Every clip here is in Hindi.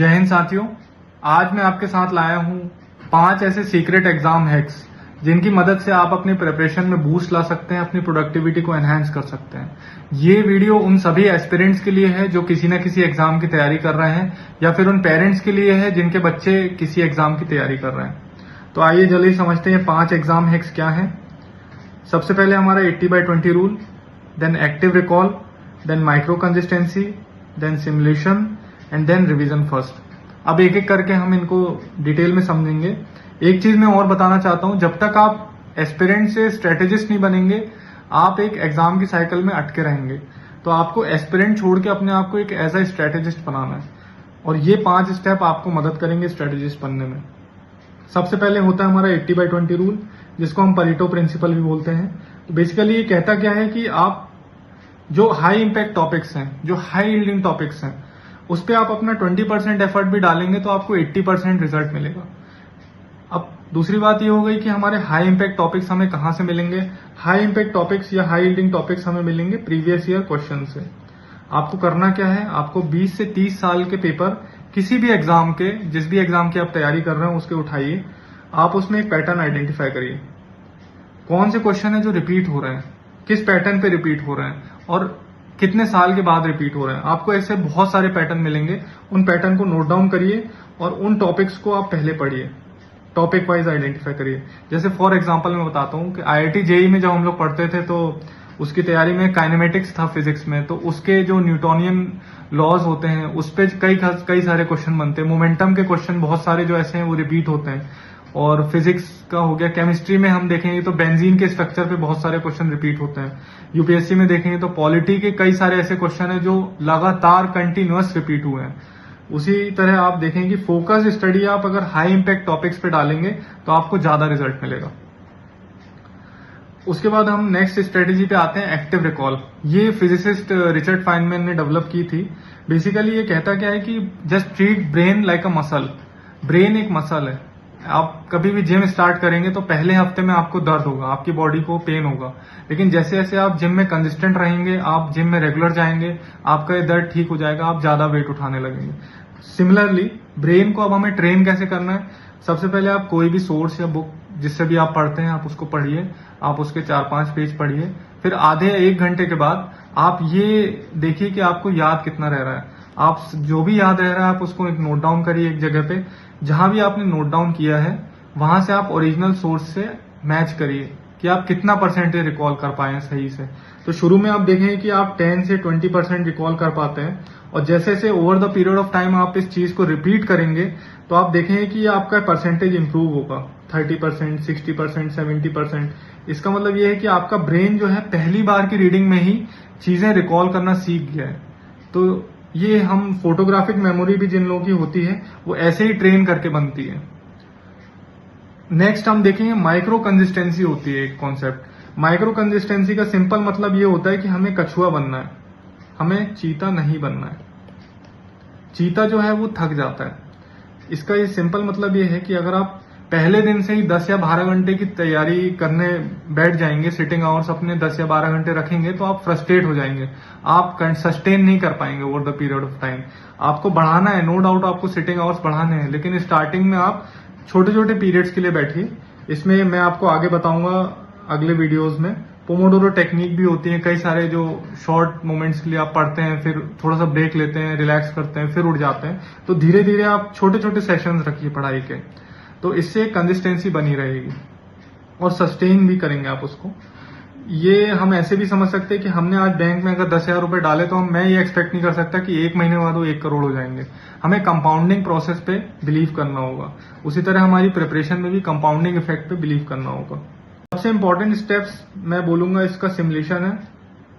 जय हिंद साथियों, आज मैं आपके साथ लाया हूं 5 ऐसे सीक्रेट एग्जाम हैक्स जिनकी मदद से आप अपनी प्रिपरेशन में बूस्ट ला सकते हैं, अपनी प्रोडक्टिविटी को एनहांस कर सकते हैं। ये वीडियो उन सभी एस्पिरेंट्स के लिए है जो किसी न किसी एग्जाम की तैयारी कर रहे हैं, या फिर उन पेरेंट्स के लिए है जिनके बच्चे किसी एग्जाम की तैयारी कर रहे हैं। तो आइए जल्दी समझते हैं 5 एग्जाम हैक्स क्या है। सबसे पहले हमारा 80/20 rule, then active recall, then micro consistency, then simulation and then revision first. अब एक एक करके हम इनको डिटेल में समझेंगे। एक चीज मैं और बताना चाहता हूं, जब तक आप एस्पिरेंट से स्ट्रेटेजिस्ट नहीं बनेंगे, आप एक एग्जाम की साइकिल में अटके रहेंगे। तो आपको एस्पिरेंट छोड़ के अपने आप को एक एज ए स्ट्रेटेजिस्ट बनाना है, और ये 5 स्टेप आपको मदद करेंगे स्ट्रेटेजिस्ट बनने में। सबसे पहले होता है हमारा 80/20 रूल, जिसको हम परेटो प्रिंसिपल भी बोलते हैं। तो बेसिकली ये कहता क्या है कि आप जो हाई इंपैक्ट टॉपिक्स हैं, जो हाई यील्डिंग टॉपिक्स हैं, उस पर आप अपना 20% एफर्ट भी डालेंगे तो आपको 80% रिजल्ट मिलेगा। अब दूसरी बात ये हो गई कि हमारे हाई इंपैक्ट टॉपिक्स हमें कहां से मिलेंगे। हाई इंपैक्ट टॉपिक्स या हाई यील्डिंग टॉपिक्स हमें मिलेंगे प्रीवियस ईयर क्वेश्चन से। आपको करना क्या है, आपको 20 से 30 साल के पेपर किसी भी एग्जाम के, जिस भी एग्जाम की आप तैयारी कर रहे हैं उसके उठाइए। आप उसमें एक पैटर्न आइडेंटिफाई करिए, कौन से क्वेश्चन है जो रिपीट हो रहे हैं, किस पैटर्न पे रिपीट हो रहे हैं और कितने साल के बाद रिपीट हो रहे हैं। आपको ऐसे बहुत सारे पैटर्न मिलेंगे, उन पैटर्न को नोट डाउन करिए और उन टॉपिक्स को आप पहले पढ़िए, टॉपिक वाइज आइडेंटिफाई करिए। जैसे फॉर एग्जांपल मैं बताता हूं कि IIT JEE में जब हम लोग पढ़ते थे तो उसकी तैयारी में काइनेमेटिक्स था फिजिक्स में, तो उसके जो न्यूटोनियन लॉज होते हैं उस पे कई सारे क्वेश्चन बनते हैं। मोमेंटम के क्वेश्चन बहुत सारे जो ऐसे हैं वो रिपीट होते हैं। और फिजिक्स का हो गया, केमिस्ट्री में हम देखेंगे तो बेंजीन के स्ट्रक्चर पे बहुत सारे क्वेश्चन रिपीट होते हैं। यूपीएससी में देखेंगे तो पॉलिटी के कई सारे ऐसे क्वेश्चन है जो लगातार कंटिन्यूअस रिपीट हुए हैं। उसी तरह आप देखेंगे कि फोकस स्टडी आप अगर हाई इंपैक्ट टॉपिक्स पे डालेंगे तो आपको ज्यादा रिजल्ट मिलेगा। उसके बाद हम नेक्स्ट स्ट्रेटेजी पे आते हैं, एक्टिव रिकॉल। ये फिजिसिस्ट रिचर्ड फाइनमैन ने डेवलप की थी। बेसिकली ये कहता क्या है कि just treat brain like a muscle. Brain एक मसल है। आप कभी भी जिम स्टार्ट करेंगे तो पहले हफ्ते में आपको दर्द होगा, आपकी बॉडी को पेन होगा, लेकिन जैसे जैसे आप जिम में कंसिस्टेंट रहेंगे, आप जिम में रेगुलर जाएंगे, आपका ये दर्द ठीक हो जाएगा, आप ज्यादा वेट उठाने लगेंगे। सिमिलरली ब्रेन को अब हमें ट्रेन कैसे करना है। सबसे पहले आप कोई भी सोर्स या बुक जिससे भी आप पढ़ते हैं आप उसको पढ़िए, आप उसके 4-5 पेज पढ़िए। फिर आधे 1 घंटे के बाद आप ये देखिए कि आपको याद कितना रह रहा है। आप जो भी याद रह रहा है आप उसको एक नोट डाउन करिए एक जगह पे। जहां भी आपने नोट डाउन किया है वहां से आप ओरिजिनल सोर्स से मैच करिए कि आप कितना परसेंटेज रिकॉल कर पाए हैं सही से। तो शुरू में आप देखेंगे कि आप 10 से 20% रिकॉल कर पाते हैं, और जैसे जैसे over the period of time आप इस चीज को रिपीट करेंगे तो आप देखेंगे कि आपका परसेंटेज इंप्रूव होगा 30%, 60%, 70%। इसका मतलब ये है कि आपका ब्रेन जो है पहली बार की रीडिंग में ही चीजें रिकॉल करना सीख गया है। तो ये हम फोटोग्राफिक मेमोरी भी जिन लोगों की होती है वो ऐसे ही ट्रेन करके बनती है। नेक्स्ट हम देखेंगे माइक्रो कंसिस्टेंसी होती है एक कॉन्सेप्ट। माइक्रो कंसिस्टेंसी का सिंपल मतलब ये होता है कि हमें कछुआ बनना है, हमें चीता नहीं बनना है। चीता जो है वो थक जाता है। इसका ये सिंपल मतलब ये है कि अगर आप पहले दिन से ही 10 या 12 घंटे की तैयारी करने बैठ जाएंगे, सिटिंग आवर्स अपने 10 या 12 घंटे रखेंगे, तो आप फ्रस्ट्रेट हो जाएंगे, आप सस्टेन नहीं कर पाएंगे over the period of time. आपको बढ़ाना है, नो डाउट आपको सिटिंग आवर्स बढ़ाने हैं, लेकिन स्टार्टिंग में आप छोटे छोटे पीरियड्स के लिए बैठिए। इसमें मैं आपको आगे बताऊंगा अगले वीडियोज में। पोमोडोरो टेक्निक भी होती है, कई सारे जो शॉर्ट मोमेंट्स के लिए आप पढ़ते हैं, फिर थोड़ा सा ब्रेक लेते हैं, रिलैक्स करते हैं, फिर उठ जाते हैं। तो धीरे धीरे आप छोटे छोटे सेशंस रखिए पढ़ाई के, तो इससे कंसिस्टेंसी बनी रहेगी और सस्टेन भी करेंगे आप उसको। ये हम ऐसे भी समझ सकते हैं कि हमने आज बैंक में अगर 10,000 रुपए डाले तो मैं ये एक्सपेक्ट नहीं कर सकता कि 1 महीने बाद वो 1 करोड़ हो जाएंगे। हमें कंपाउंडिंग प्रोसेस पे बिलीव करना होगा। उसी तरह हमारी प्रिपरेशन में भी कंपाउंडिंग इफेक्ट पे बिलीव करना होगा। सबसे इंपॉर्टेंट स्टेप्स मैं बोलूंगा इसका सिमुलेशन है।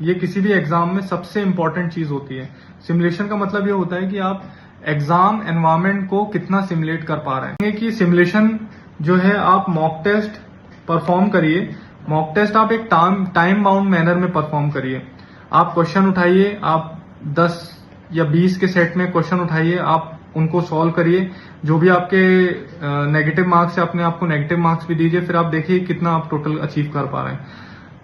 ये किसी भी एग्जाम में सबसे इंपॉर्टेंट चीज होती है। सिमुलेशन का मतलब ये होता है कि आप एग्जाम एनवायरमेंट को कितना सिमुलेट कर पा रहे हैं। कि सिमुलेशन जो है आप मॉक टेस्ट परफॉर्म करिए। मॉक टेस्ट आप एक टाइम बाउंड मैनर में परफॉर्म करिए। आप क्वेश्चन उठाइए, आप 10 या 20 के सेट में क्वेश्चन उठाइए, आप उनको सॉल्व करिए। जो भी आपके नेगेटिव मार्क्स है अपने आप को नेगेटिव मार्क्स भी दीजिए। फिर आप देखिए कितना आप टोटल अचीव कर पा रहे हैं।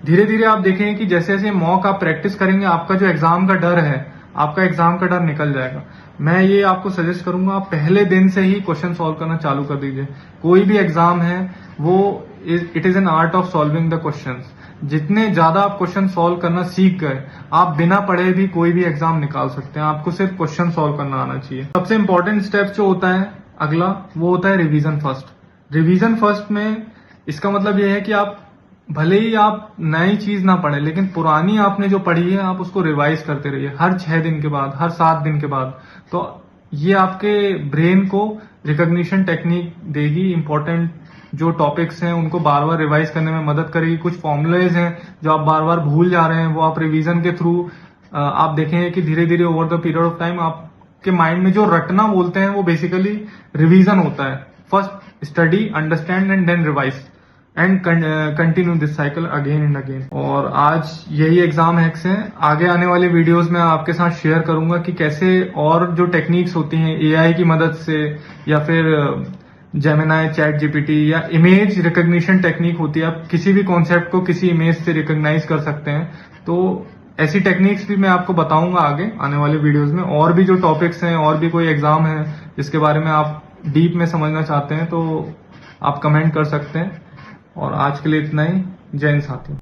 धीरे धीरे आप देखेंगे कि जैसे जैसे मॉक आप प्रैक्टिस करेंगे, आपका जो एग्जाम का डर है आपका एग्जाम का डर निकल जाएगा। मैं ये आपको सजेस्ट करूंगा, आप पहले दिन से ही क्वेश्चन सॉल्व करना चालू कर दीजिए। कोई भी एग्जाम है वो it is an art of solving the questions. जितने ज्यादा आप क्वेश्चन सॉल्व करना सीख गए, आप बिना पढ़े भी कोई भी एग्जाम निकाल सकते हैं। आपको सिर्फ क्वेश्चन सॉल्व करना आना चाहिए। सबसे इंपॉर्टेंट स्टेप जो होता है अगला, वो होता है रिवीजन फर्स्ट। रिवीजन फर्स्ट में इसका मतलब ये है कि आप भले ही आप नई चीज ना पढ़े, लेकिन पुरानी आपने जो पढ़ी है आप उसको रिवाइज करते रहिए हर 6 दिन के बाद, हर 7 दिन के बाद। तो ये आपके ब्रेन को रिकॉग्निशन टेक्निक देगी। इंपॉर्टेंट जो टॉपिक्स हैं उनको बार बार रिवाइज करने में मदद करेगी। कुछ फॉर्मुलेज हैं जो आप बार बार भूल जा रहे हैं, वो आप रिवीजन के थ्रू आप देखेंगे कि धीरे धीरे over the period of time आपके माइंड में जो रटना बोलते हैं वो बेसिकली रिवीजन होता है। First study, understand and then revise and continue this cycle again and again. और आज यही एग्जाम हैक्स हैं। आगे आने वाले वीडियोस में आपके साथ शेयर करूंगा कि कैसे और जो टेक्निक्स होती हैं एआई की मदद से, या फिर जेमिनाई, चैट जीपीटी, या इमेज रिकॉग्निशन टेक्निक होती है, आप किसी भी कॉन्सेप्ट को किसी इमेज से रिकॉग्नाइज कर सकते हैं। तो ऐसी टेक्निक्स भी मैं आपको बताऊंगा आगे आने वाले वीडियोस में। और भी जो टॉपिक्स हैं, और भी कोई एग्जाम है जिसके बारे में आप डीप में समझना चाहते हैं तो आप कमेंट कर सकते हैं। और आज के लिए इतना ही। जय हिंद साथियों।